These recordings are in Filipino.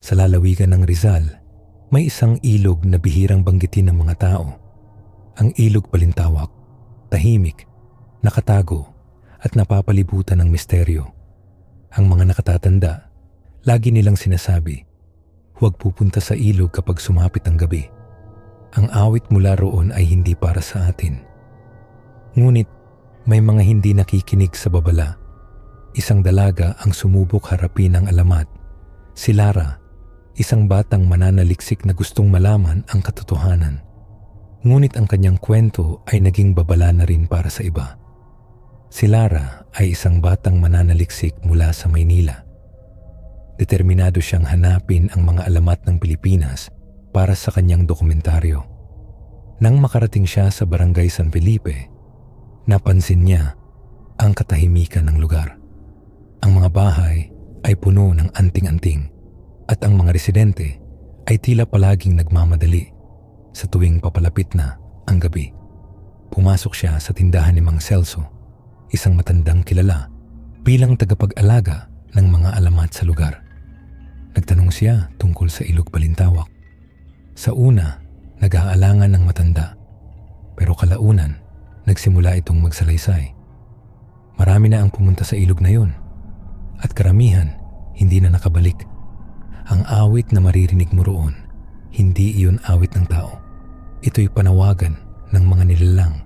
Sa lalawigan ng Rizal, may isang ilog na bihirang banggitin ng mga tao. Ang ilog Balintawak, tahimik, nakatago at napapalibutan ng misteryo. Ang mga nakatatanda, lagi nilang sinasabi, huwag pupunta sa ilog kapag sumapit ang gabi. Ang awit mula roon ay hindi para sa atin. Ngunit may mga hindi nakikinig sa babala. Isang dalaga ang sumubok harapin ang alamat. Si Lara, isang batang mananaliksik na gustong malaman ang katotohanan. Ngunit ang kanyang kwento ay naging babala na rin para sa iba. Si Lara ay isang batang mananaliksik mula sa Maynila. Determinado siyang hanapin ang mga alamat ng Pilipinas para sa kanyang dokumentaryo. Nang makarating siya sa Barangay San Felipe, napansin niya ang katahimikan ng lugar. Ang mga bahay ay puno ng anting-anting at ang mga residente ay tila palaging nagmamadali sa tuwing papalapit na ang gabi. Pumasok siya sa tindahan ni Mang Celso, isang matandang kilala bilang tagapag-alaga ng mga alamat sa lugar. Nagtanong siya tungkol sa ilog Balintawak. Sa una, nag-aalangan ng matanda, pero kalaunan, nagsimula itong magsalaysay. Marami na ang pumunta sa ilog na yun, at karamihan hindi na nakabalik. Ang awit na maririnig mo roon, hindi iyon awit ng tao. Ito'y panawagan ng mga nilalang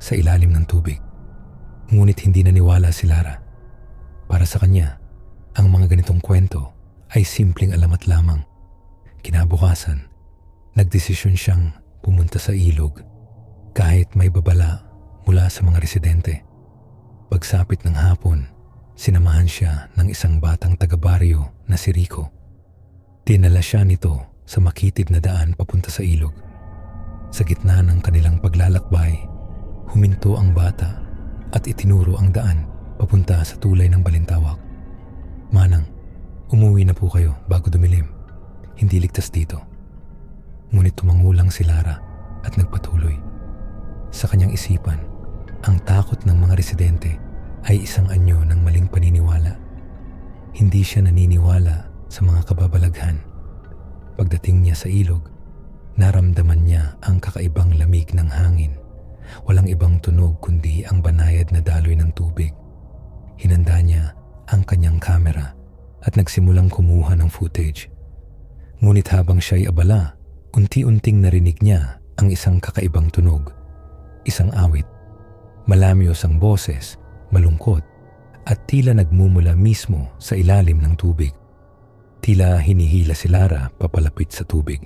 sa ilalim ng tubig. Ngunit hindi naniwala si Lara. Para sa kanya, ang mga ganitong kwento ay simpleng alamat lamang. Kinabukasan, nagdesisyon siyang pumunta sa ilog kahit may babala mula sa mga residente. Pagsapit ng hapon, sinamahan siya ng isang batang taga-baryo na si Rico. Dinala siya nito sa makitid na daan papunta sa ilog. Sa gitna ng kanilang paglalakbay, huminto ang bata at itinuro ang daan papunta sa tulay ng Balintawak. Manang, umuwi na po kayo bago dumilim. Hindi ligtas dito. Ngunit tumangulang si Lara at nagpatuloy. Sa kanyang isipan, ang takot ng mga residente ay isang anyo ng maling paniniwala. Hindi siya naniniwala sa mga kababalaghan. Pagdating niya sa ilog, naramdaman niya ang kakaibang lamig ng hangin. Walang ibang tunog kundi ang banayad na daloy ng tubig. Hinanda niya ang kanyang kamera at nagsimulang kumuha ng footage. Ngunit habang siya'y abala, unti-unting narinig niya ang isang kakaibang tunog. Isang awit. Malamyos ang boses, malungkot, at tila nagmumula mismo sa ilalim ng tubig. Tila hinihila si Lara papalapit sa tubig.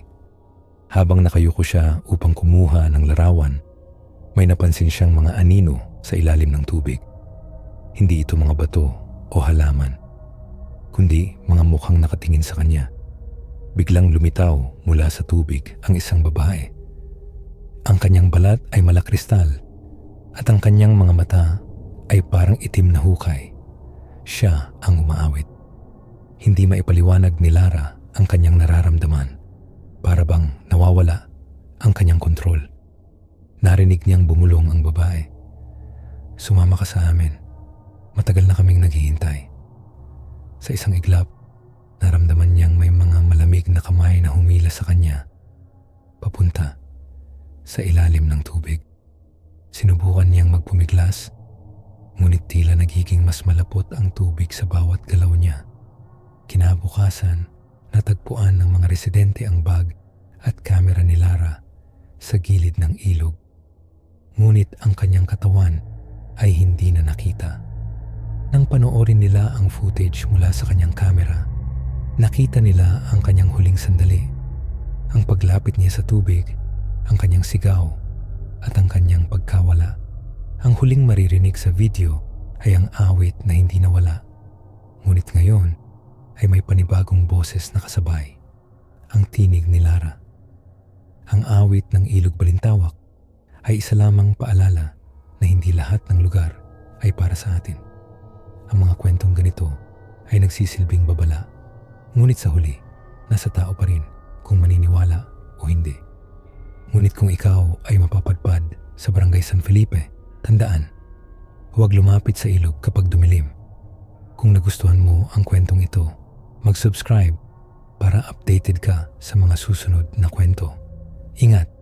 Habang nakayuko siya upang kumuha ng larawan, may napansin siyang mga anino sa ilalim ng tubig. Hindi ito mga bato o halaman, kundi mga mukhang nakatingin sa kanya. Biglang lumitaw mula sa tubig ang isang babae. Ang kanyang balat ay malakristal at ang kanyang mga mata ay parang itim na hukay. Siya ang umaawit. Hindi maipaliwanag ni Lara ang kanyang nararamdaman. Para bang nawawala ang kanyang kontrol. Narinig niyang bumulong ang babae. Sumama ka sa amin. Matagal na kaming naghihintay. Sa isang iglap, naramdaman niyang may mga malamig na kamay na humila sa kanya, papunta sa ilalim ng tubig. Sinubukan niyang magpumiglas, ngunit tila nagiging mas malapot ang tubig sa bawat galaw niya. Kinabukasan, natagpuan ng mga residente ang bag at kamera ni Lara sa gilid ng ilog. Ngunit ang kanyang katawan ay hindi na nakita. Nang panoorin nila ang footage mula sa kanyang kamera, nakita nila ang kanyang huling sandali. Ang paglapit niya sa tubig, ang kanyang sigaw, at ang kanyang pagkawala. Ang huling maririnig sa video ay ang awit na hindi nawala. Ngunit ngayon ay may panibagong boses na kasabay, ang tinig ni Lara. Ang awit ng Ilog Balintawak ay isa lamang paalala na hindi lahat ng lugar ay para sa atin. Ang mga kwentong ganito ay nagsisilbing babala, ngunit sa huli, nasa tao pa rin kung maniniwala o hindi. Ngunit kung ikaw ay mapapadpad sa Barangay San Felipe, tandaan, huwag lumapit sa ilog kapag dumilim. Kung nagustuhan mo ang kwentong ito, mag-subscribe para updated ka sa mga susunod na kwento. Ingat!